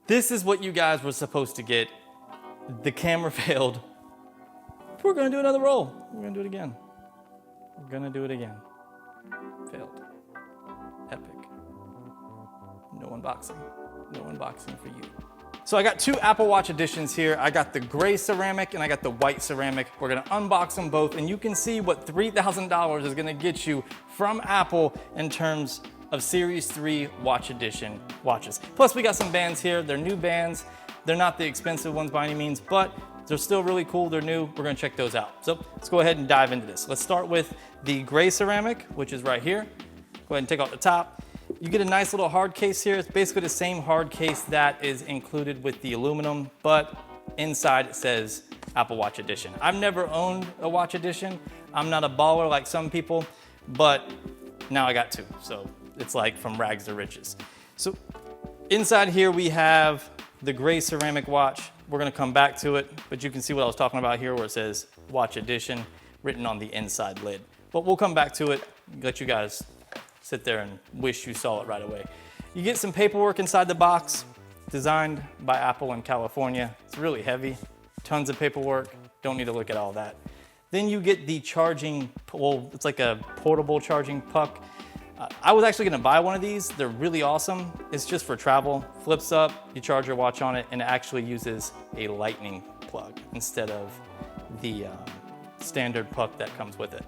This is what you guys were supposed to get. The camera failed. We're gonna do another roll. We're gonna do it again. We're gonna do it again. Failed. Epic. No unboxing. No unboxing for you. So I got two Apple Watch editions here. I got the gray ceramic and I got the white ceramic. We're gonna unbox them both and you can see what $3,000 is gonna get you from Apple in terms of Series 3 Watch Edition watches. Plus we got some bands here. They're new bands. They're not the expensive ones by any means, but they're still really cool. They're new. We're gonna check those out. So let's go ahead and dive into this. Let's start with the gray ceramic, which is right here. Go ahead and take off the top. You get a nice little hard case here. It's basically the same hard case that is included with the aluminum, but inside it says Apple Watch Edition. I've never owned a watch edition. I'm not a baller like some people, but now I got two. So it's like from rags to riches. So inside here we have the gray ceramic watch. We're gonna come back to it, but you can see what I was talking about here where it says Watch Edition written on the inside lid. But we'll come back to it, let you guys sit there and wish you saw it right away. You get some paperwork inside the box, designed by Apple in California. It's really heavy, tons of paperwork. Don't need to look at all that. Then you get the charging, well, it's like a portable charging puck. I was actually gonna buy one of these. They're really awesome. It's just for travel. Flips up, you charge your watch on it, and it actually uses a lightning plug instead of the standard puck that comes with it.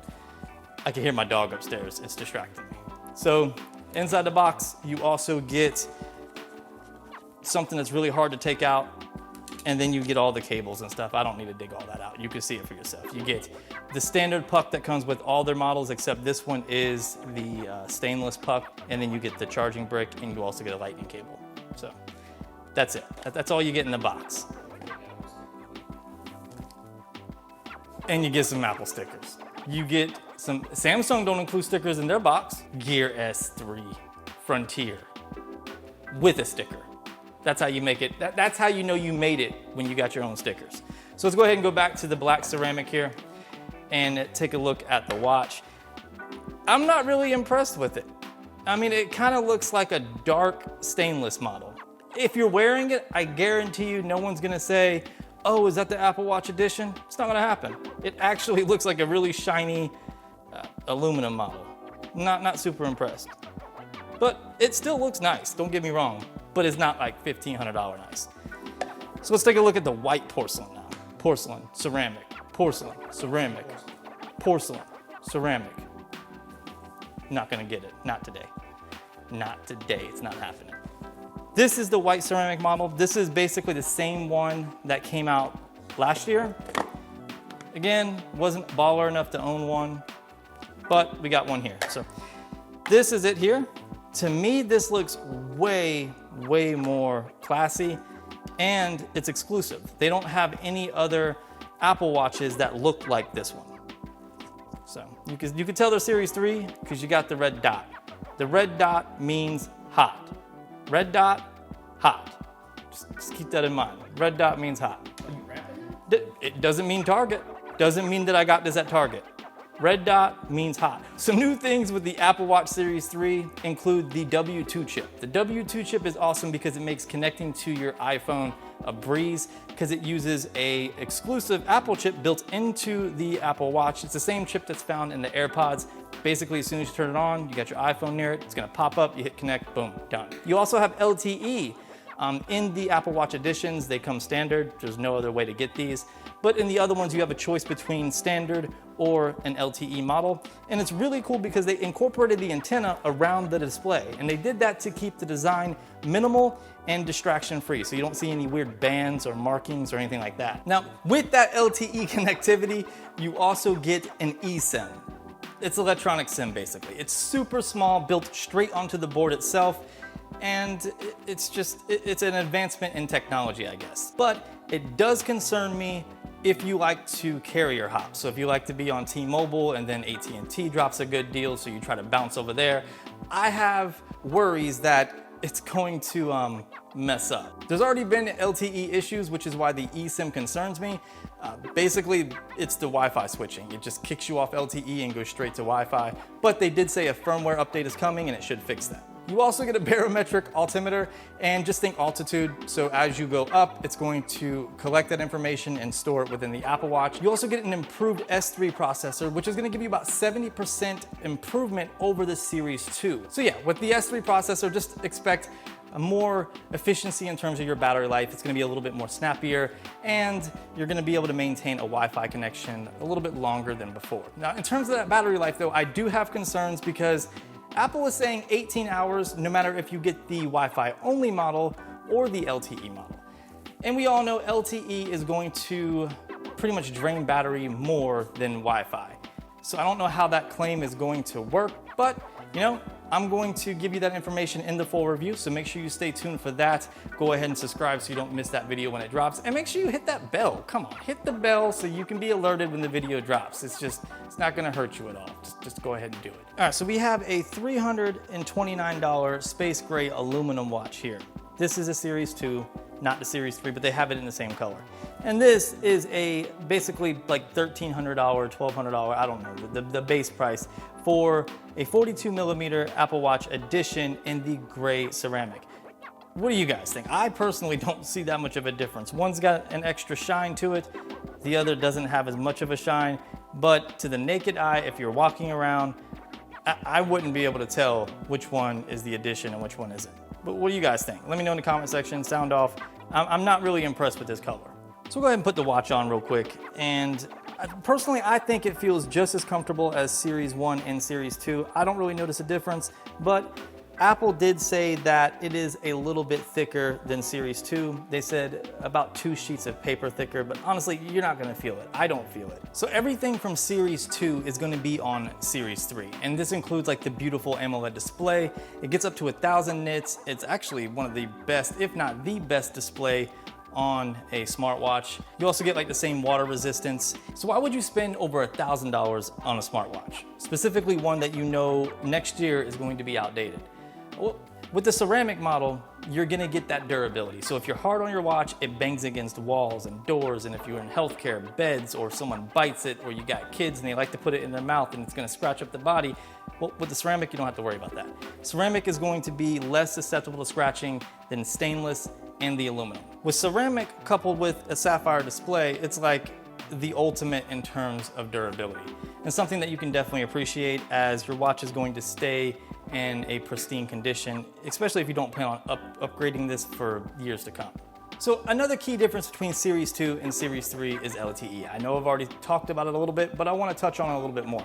I can hear my dog upstairs. It's distracting me. So inside the box, you also get something that's really hard to take out, and then you get all the cables and stuff. I don't need to dig all that out. You can see it for yourself. You get the standard puck that comes with all their models, except this one is the stainless puck, and then you get the charging brick, and you also get a lightning cable. So that's it. That's all you get in the box. And you get some Apple stickers. You get some, Samsung don't include stickers in their box. Gear S3 Frontier with a sticker. That's how you make it. That's how you know you made it when you got your own stickers. So let's go ahead and go back to the black ceramic here and take a look at the watch. I'm not really impressed with it. I mean, it kind of looks like a dark stainless model. If you're wearing it, I guarantee you no one's gonna say, oh, is that the Apple Watch Edition? It's not gonna happen. It actually looks like a really shiny aluminum model. Not super impressed. But it still looks nice, don't get me wrong, but it's not like $1,500 nice. So let's take a look at the white porcelain now. Porcelain, ceramic, porcelain, ceramic, porcelain, ceramic. Not gonna get it, not today. Not today, it's not happening. This is the white ceramic model. This is basically the same one that came out last year. Again, wasn't baller enough to own one, but we got one here. So this is it here. To me, this looks way, way more classy, and it's exclusive. They don't have any other Apple Watches that look like this one. So you can tell they're Series 3 because you got the red dot. The red dot means hot. Red dot, hot. Just keep that in mind. Red dot means hot. It doesn't mean Target. Doesn't mean that I got this at Target. Red dot means hot. Some new things with the Apple Watch Series 3 include the W2 chip. The W2 chip is awesome because it makes connecting to your iPhone a breeze because it uses a exclusive Apple chip built into the Apple Watch. It's the same chip that's found in the AirPods. Basically, as soon as you turn it on, you got your iPhone near it, it's gonna pop up, you hit connect, boom, done. You also have LTE. In the Apple Watch editions, they come standard. There's no other way to get these. But in the other ones, you have a choice between standard or an LTE model. And it's really cool because they incorporated the antenna around the display. And they did that to keep the design minimal and distraction free. So you don't see any weird bands or markings or anything like that. Now, with that LTE connectivity, you also get an eSIM. It's electronic SIM basically. It's super small, built straight onto the board itself. And it's an advancement in technology, I guess. But it does concern me if you like to carrier hop. So if you like to be on T-Mobile and then AT&T drops a good deal, so you try to bounce over there, I have worries that it's going to mess up. There's already been LTE issues, which is why the eSIM concerns me. Basically, it's the Wi-Fi switching. It just kicks you off LTE and goes straight to Wi-Fi. But they did say a firmware update is coming and it should fix that. You also get a barometric altimeter, and just think altitude. So as you go up, it's going to collect that information and store it within the Apple Watch. You also get an improved S3 processor, which is gonna give you about 70% improvement over the Series 2. So yeah, with the S3 processor, just expect a more efficiency in terms of your battery life. It's gonna be a little bit more snappier, and you're gonna be able to maintain a Wi-Fi connection a little bit longer than before. Now, in terms of that battery life though, I do have concerns because Apple is saying 18 hours no matter if you get the Wi-Fi only model or the LTE model. And we all know LTE is going to pretty much drain battery more than Wi-Fi. So I don't know how that claim is going to work, but you know, I'm going to give you that information in the full review, so make sure you stay tuned for that. Go ahead and subscribe so you don't miss that video when it drops, and make sure you hit that bell. Come on, hit the bell so you can be alerted when the video drops. It's not gonna hurt you at all. Just go ahead and do it. All right, so we have a $329 space gray aluminum watch here. This is a Series 2, not the Series 3, but they have it in the same color. And this is a basically like $1,300, $1,200, I don't know, the base price for a 42 millimeter Apple Watch edition in the gray ceramic. What do you guys think? I personally don't see that much of a difference. One's got an extra shine to it, the other doesn't have as much of a shine, but to the naked eye, if you're walking around, I wouldn't be able to tell which one is the edition and which one isn't. But what do you guys think? Let me know in the comment section, sound off. I'm not really impressed with this color. So we'll go ahead and put the watch on real quick. And personally, I think it feels just as comfortable as Series 1 and Series 2. I don't really notice a difference, but Apple did say that it is a little bit thicker than Series 2. They said about 2 sheets of paper thicker, but honestly, you're not gonna feel it. I don't feel it. So everything from Series 2 is gonna be on Series 3. And this includes like the beautiful AMOLED display. It gets up to 1,000 nits. It's actually one of the best, if not the best display on a smartwatch. You also get like the same water resistance. So why would you spend over $1,000 on a smartwatch? Specifically one that you know next year is going to be outdated. Well, with the ceramic model, you're gonna get that durability. So if you're hard on your watch, it bangs against walls and doors, and if you're in healthcare, beds, or someone bites it, or you got kids and they like to put it in their mouth and it's gonna scratch up the body, well, with the ceramic, you don't have to worry about that. Ceramic is going to be less susceptible to scratching than stainless and the aluminum. With ceramic coupled with a sapphire display, it's like the ultimate in terms of durability, and something that you can definitely appreciate as your watch is going to stay in a pristine condition, especially if you don't plan on upgrading this for years to come. So another key difference between Series 2 and Series 3 is LTE. I know I've already talked about it a little bit, but I want to touch on it a little bit more.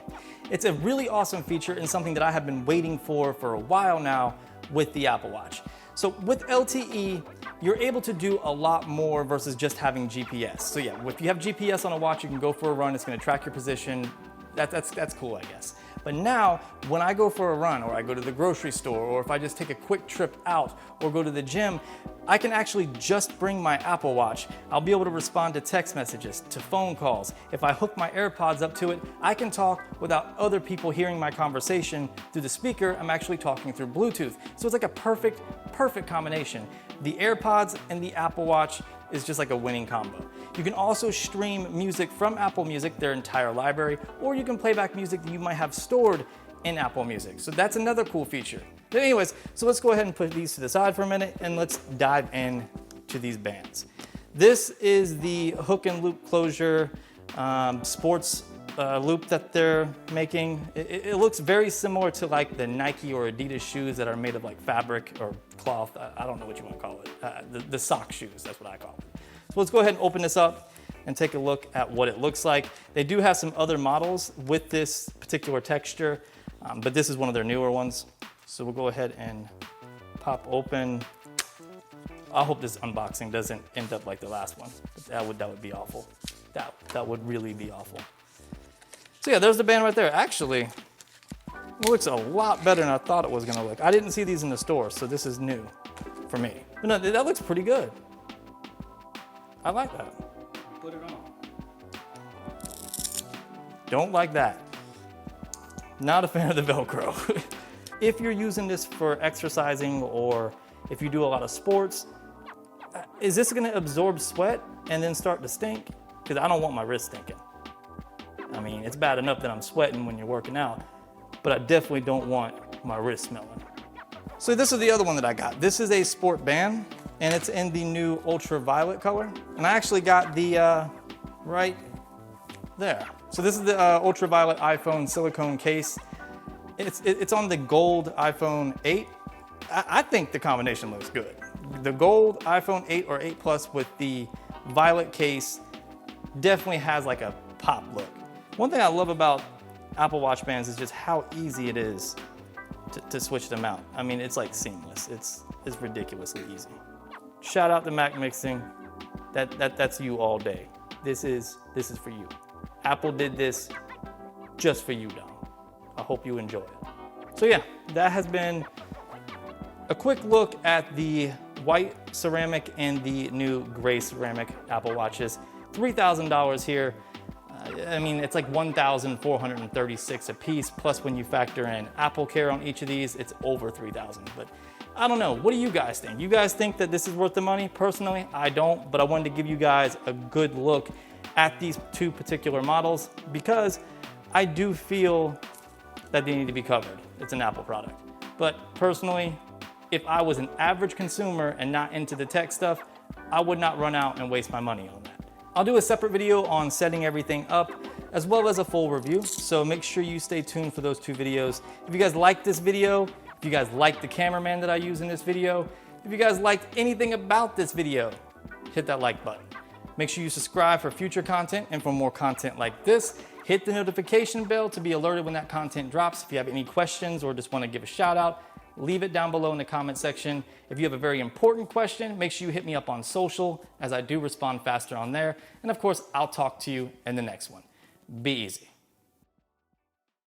It's a really awesome feature and something that I have been waiting for a while now with the Apple Watch. So with LTE, you're able to do a lot more versus just having GPS. So yeah, if you have GPS on a watch, you can go for a run, it's gonna track your position. That's cool, I guess. But now, when I go for a run, or I go to the grocery store, or if I just take a quick trip out, or go to the gym, I can actually just bring my Apple Watch. I'll be able to respond to text messages, to phone calls. If I hook my AirPods up to it, I can talk without other people hearing my conversation through the speaker. I'm actually talking through Bluetooth. So it's like a perfect combination. The AirPods and the Apple Watch is just like a winning combo. You can also stream music from Apple Music, their entire library, or you can play back music that you might have stored in Apple Music. So that's another cool feature. But anyways, so let's go ahead and put these to the side for a minute and let's dive into these bands. This is the hook and loop closure sports loop that they're making. It looks very similar to like the Nike or Adidas shoes that are made of like fabric or cloth. I don't know what you want to call it. The sock shoes, that's what I call it. So let's go ahead and open this up and take a look at what it looks like. They do have some other models with this particular texture, but this is one of their newer ones. So we'll go ahead and pop open. I hope this unboxing doesn't end up like the last one. That would be awful. That would really be awful. So yeah, there's the band right there. Actually, it looks a lot better than I thought it was gonna look. I didn't see these in the store, so this is new for me. But no, that looks pretty good. I like that. Put it on. Don't like that. Not a fan of the Velcro. If you're using this for exercising or if you do a lot of sports, is this gonna absorb sweat and then start to stink? Because I don't want my wrist stinking. I mean, it's bad enough that I'm sweating when you're working out, but I definitely don't want my wrist smelling. So this is the other one that I got. This is a sport band, and it's in the new ultraviolet color. And I actually got the right there. So this is the ultraviolet iPhone silicone case. It's on the gold iPhone 8. I think the combination looks good. The gold iPhone 8 or 8 Plus with the violet case definitely has like a pop look. One thing I love about Apple Watch bands is just how easy it is to switch them out. I mean, it's like seamless. It's ridiculously easy. Shout out to Mac Mixing. That's you all day. This is for you. Apple did this just for you, Dom. I hope you enjoy it. So yeah, that has been a quick look at the white ceramic and the new gray ceramic Apple Watches. $3,000 here. I mean, it's like $1,436 a piece, plus when you factor in Apple Care on each of these, it's over $3,000. But I don't know, what do you guys think? You guys think that this is worth the money? Personally, I don't, but I wanted to give you guys a good look at these two particular models because I do feel that they need to be covered. It's an Apple product. But personally, if I was an average consumer and not into the tech stuff, I would not run out and waste my money on that. I'll do a separate video on setting everything up as well as a full review, so make sure you stay tuned for those two videos. If you guys liked this video, if you guys liked the cameraman that I use in this video, if you guys liked anything about this video, hit that like button. Make sure you subscribe for future content and for more content like this. Hit the notification bell to be alerted when that content drops. If you have any questions or just want to give a shout out, leave it down below in the comment section. If you have a very important question, make sure you hit me up on social, as I do respond faster on there. And of course, I'll talk to you in the next one. Be easy.